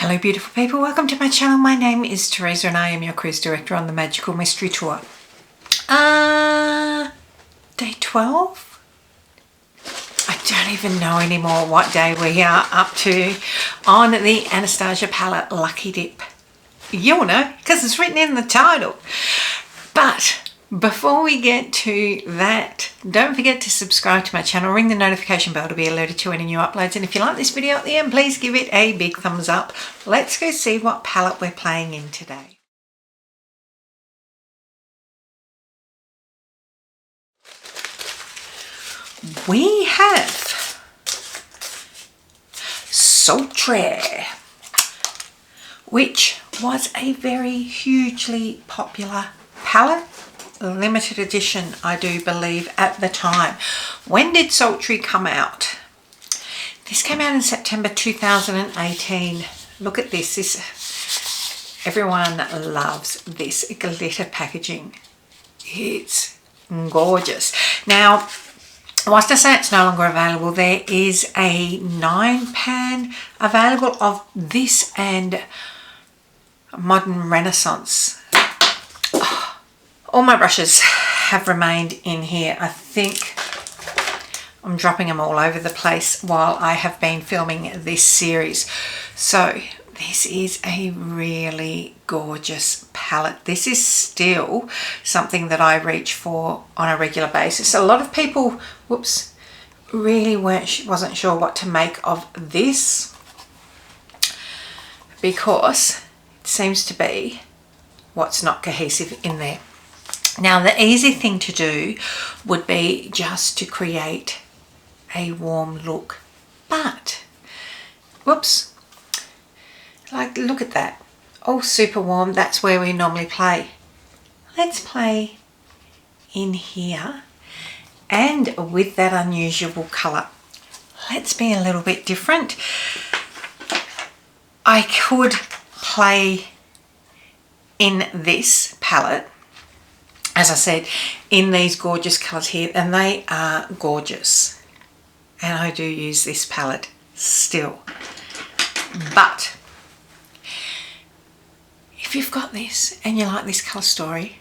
Hello beautiful people, welcome to my channel. My name is Teresa and I am your cruise director on the Magical Mystery Tour. Day 12? I don't even know anymore what day we are up to on the Anastasia palette Lucky Dip. You'll know because it's written in the title. But before we get to that, don't forget to subscribe to my channel, ring the notification bell to be alerted to any new uploads, and if you like this video at the end, please give it a big thumbs up. Let's go see what palette we're playing in today. We have Sultry, which was a very hugely popular palette. Limited edition, I do believe, at the time. When did Sultry come out? This came out in September 2018. Look at this. Everyone loves this glitter packaging. It's gorgeous. Now, whilst I say it's no longer available, there is a 9-pan available of this and Modern Renaissance. All my brushes have remained in here. I think I'm dropping them all over the place while I have been filming this series. So this is a really gorgeous palette. This is still something that I reach for on a regular basis. A lot of people, whoops, really wasn't sure what to make of this because it seems to be what's not cohesive in there. Now, the easy thing to do would be just to create a warm look, but, whoops, like look at that, all super warm. That's where we normally play. Let's play in here and with that unusual colour. Let's be a little bit different. I could play in this palette, as I said, in these gorgeous colours here, and they are gorgeous. And I do use this palette still. But if you've got this and you like this colour story,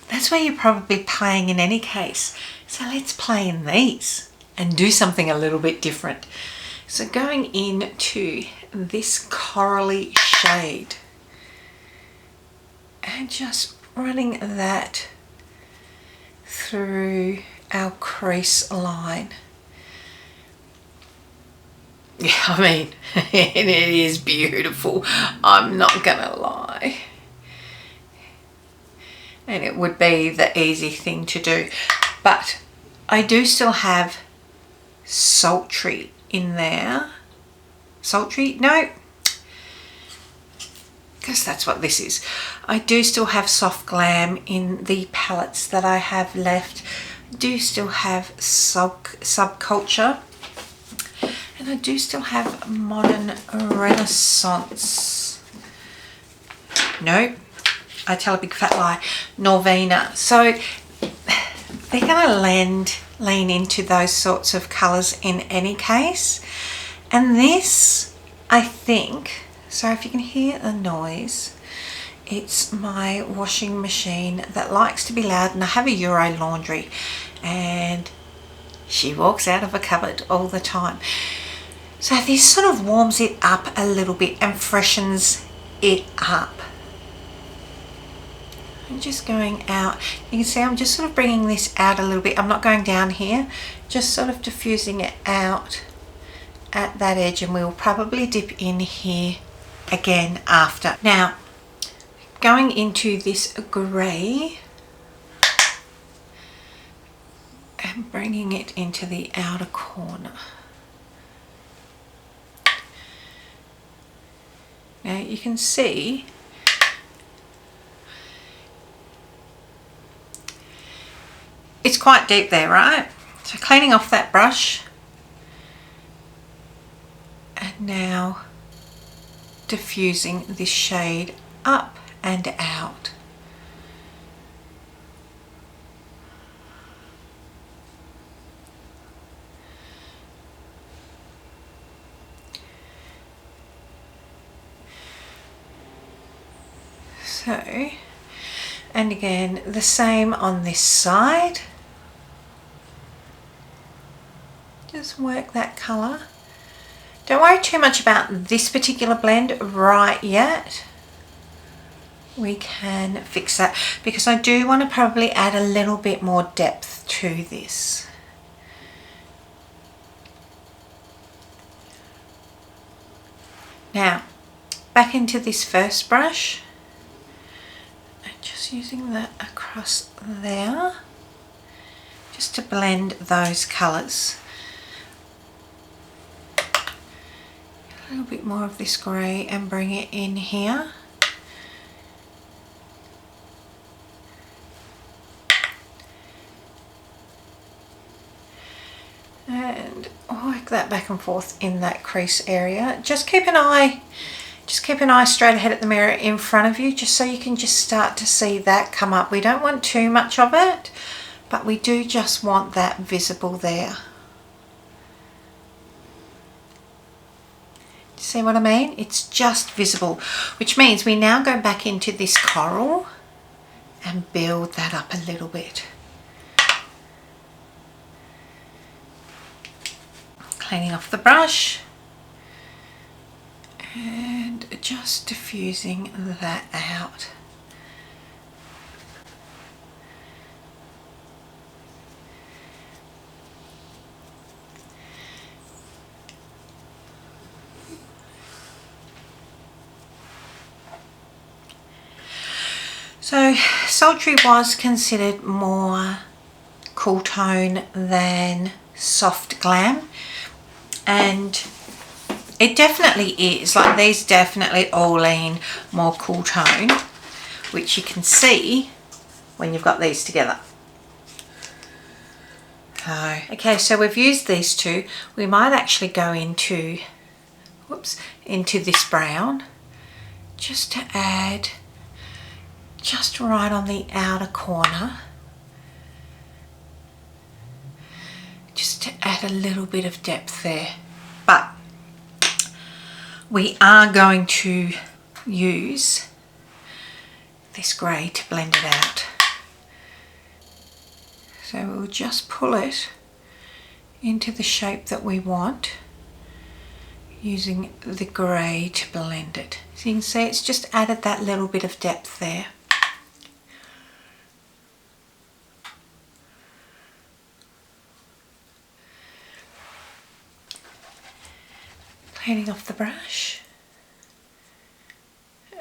that's where you're probably playing in any case. So let's play in these and do something a little bit different. So going into this corally shade and just running that through our crease line. Yeah, I mean, it is beautiful, I'm not gonna lie. And it would be the easy thing to do. But I do still have Sultry in there. Sultry? No. Because that's what this is. I do still have Soft Glam in the palettes that I have left. I do still have Subculture. And I do still have Modern Renaissance. Nope. I tell a big fat lie. Norvina. So they're going to lean into those sorts of colours in any case. And this, I think, so if you can hear the noise, it's my washing machine that likes to be loud, and I have a Euro laundry and she walks out of a cupboard all the time. So this sort of warms it up a little bit and freshens it up. I'm just going out. You can see I'm just sort of bringing this out a little bit. I'm not going down here, just sort of diffusing it out at that edge, and we'll probably dip in here again after. Now, going into this grey and bringing it into the outer corner. Now you can see it's quite deep there, right? So cleaning off that brush, and now diffusing this shade up and out. So, and again, the same on this side. Just work that colour. Don't worry too much about this particular blend right yet. We can fix that because I do want to probably add a little bit more depth to this. Now, back into this first brush, and just using that across there, just to blend those colours. A little bit more of this grey and bring it in here. And work that back and forth in that crease area. Just keep an eye straight ahead at the mirror in front of you, just so you can just start to see that come up. We don't want too much of it, but we do just want that visible there. See what I mean? It's just visible, which means we now go back into this coral and build that up a little bit. Cleaning off the brush and just diffusing that out. So Sultry was considered more cool tone than soft glam, and it definitely is. Like, these definitely all lean more cool tone, which you can see when you've got these together. Okay, so we've used these two. We might actually go into, into this brown, just to add, just right on the outer corner, just to add a little bit of depth there. But we are going to use this grey to blend it out. So we'll just pull it into the shape that we want, using the grey to blend it. So you can see it's just added that little bit of depth there. Cleaning off the brush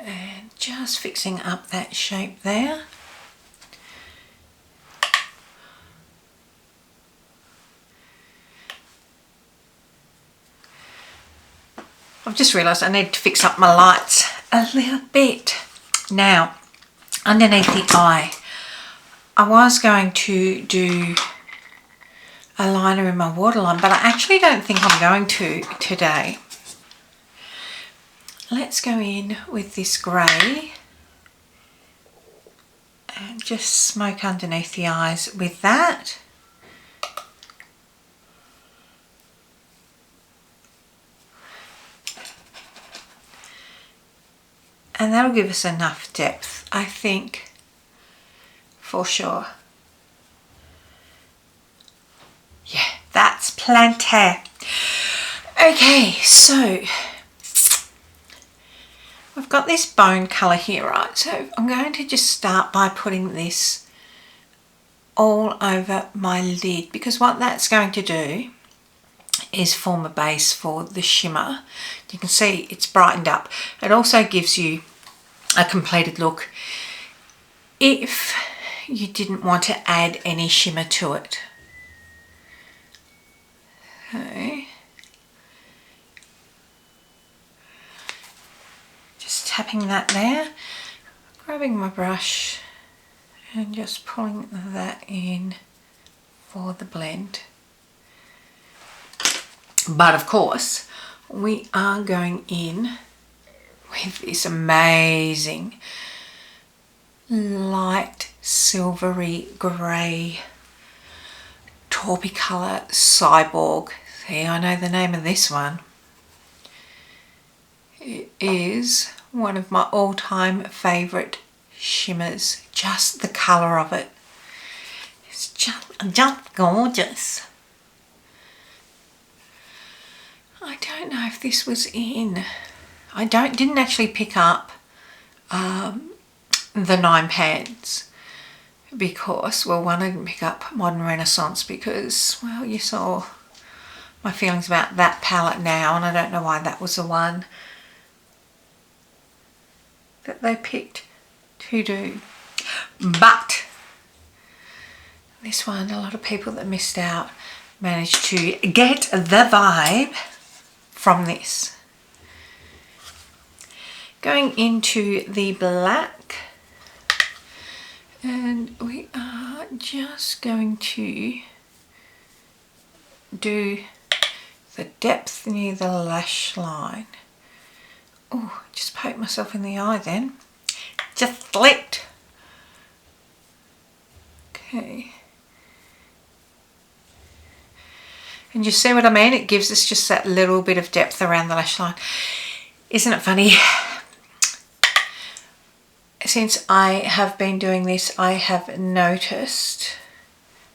and just fixing up that shape there. I've just realised I need to fix up my lights a little bit. Now, underneath the eye, I was going to do a liner in my waterline, but I actually don't think I'm going to today. Let's go in with this grey and just smoke underneath the eyes with that. And that'll give us enough depth, I think, for sure. Yeah, that's plenty. Okay, so we've got this bone colour here, right? So I'm going to just start by putting this all over my lid, because what that's going to do is form a base for the shimmer. You can see it's brightened up. It also gives you a completed look if you didn't want to add any shimmer to it. Okay. Just tapping that there, grabbing my brush and just pulling that in for the blend. But of course, we are going in with this amazing light silvery grey taupey colour Cyborg. See, I know the name of this one. It is one of my all-time favourite shimmers. Just the colour of it. It's just gorgeous. I don't know if this was in. I didn't actually pick up the 9 pans because, well, one, I didn't pick up Modern Renaissance because, well, you saw my feelings about that palette now, and I don't know why that was the one that they picked to do. But this one, a lot of people that missed out managed to get the vibe from this. Going into the black, and we are just going to do the depth near the lash line. Oh, just poked myself in the eye then. Just slipped. Okay. And you see what I mean? It gives us just that little bit of depth around the lash line. Isn't it funny? Since I have been doing this, I have noticed,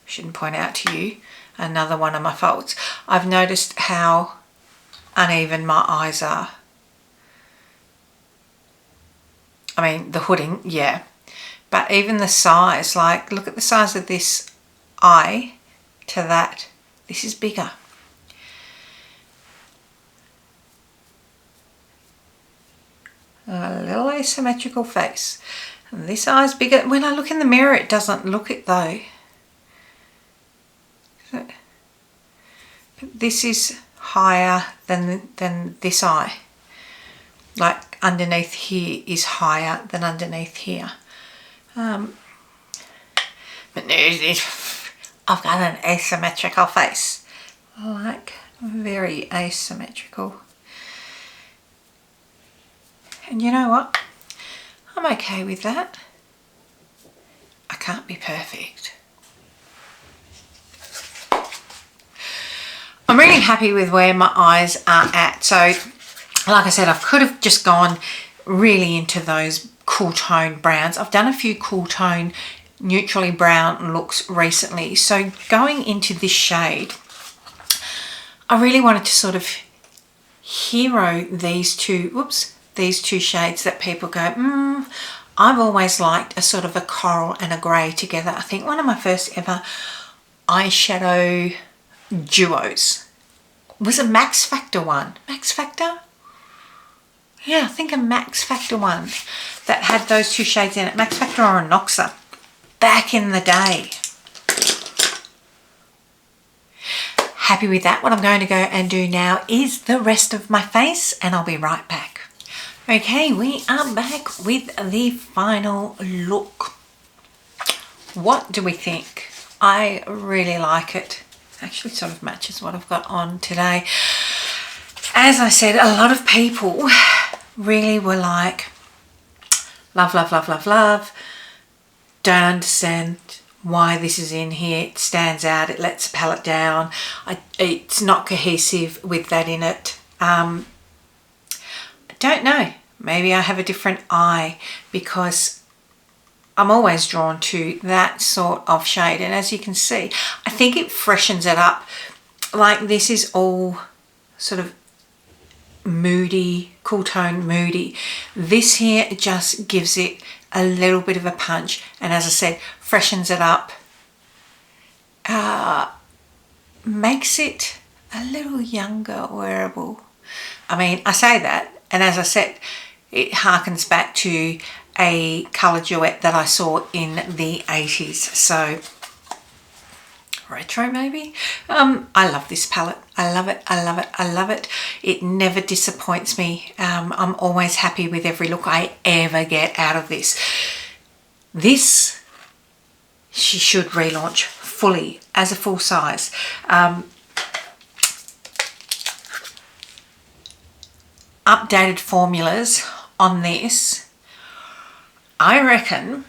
I shouldn't point out to you, another one of my faults. I've noticed how uneven my eyes are. I mean, the hooding, yeah. But even the size, like, look at the size of this eye to that. This is bigger. A little asymmetrical face. And this eye's bigger. When I look in the mirror, it doesn't look it though. But this is higher than this eye. Like underneath here is higher than underneath here. But no, I've got an asymmetrical face. Like, very asymmetrical. And you know what? I'm okay with that. I can't be perfect. I'm really happy with where my eyes are at. So, like I said, I could have just gone really into those cool tone browns. I've done a few cool tone neutrally brown looks recently. So going into this shade, I really wanted to sort of hero these two, these two shades that people go, I've always liked a sort of a coral and a grey together. I think one of my first ever eyeshadow duos was a Max Factor one. Max Factor? Yeah, I think a Max Factor one that had those two shades in it. Max Factor or a Noxa back in the day. Happy with that. What I'm going to go and do now is the rest of my face, and I'll be right back. Okay, we are back with the final look. What do we think? I really like it. Actually sort of matches what I've got on today. As I said, a lot of people really were like, love, love, love, love, love. Don't understand why this is in here. It stands out. It lets the palette down. It's not cohesive with that in it. I don't know. Maybe I have a different eye because I'm always drawn to that sort of shade. And as you can see, I think it freshens it up. Like this is all sort of moody, cool tone moody. This here just gives it a little bit of a punch, and as I said, freshens it up, makes it a little younger wearable. I mean, I say that, and as I said, it harkens back to a colour duet that I saw in the 80s. So retro maybe. I love this palette. I love it. I love it. I love it. It never disappoints me. I'm always happy with every look I ever get out of this. This she should relaunch fully as a full size. Updated formulas on this. I reckon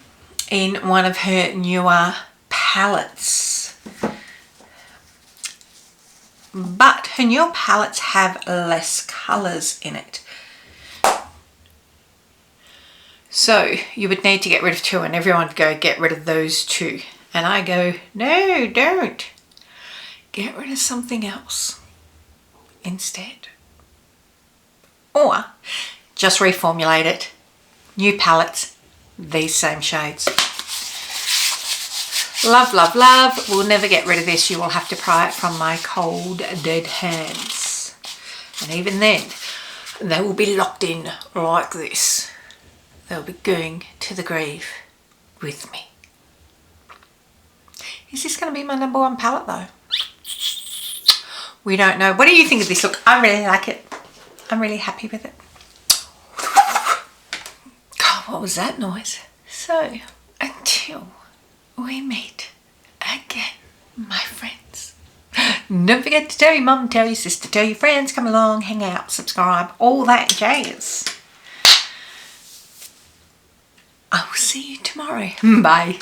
in one of her newer palettes. But her newer palettes have less colours in it. So you would need to get rid of 2, and everyone would go, get rid of those 2. And I go, no, don't. Get rid of something else instead. Or just reformulate it. New palettes, these same shades. Love, love, love. We'll never get rid of this. You will have to pry it from my cold, dead hands. And even then, they will be locked in like this. They'll be going to the grave with me. Is this going to be my #1 palette though? We don't know. What do you think of this look? I really like it. I'm really happy with it. God, what was that noise? So, until we meet again, my friends. Don't forget to tell your mum, tell your sister, tell your friends, come along, hang out, subscribe, all that jazz. I will see you tomorrow. Bye.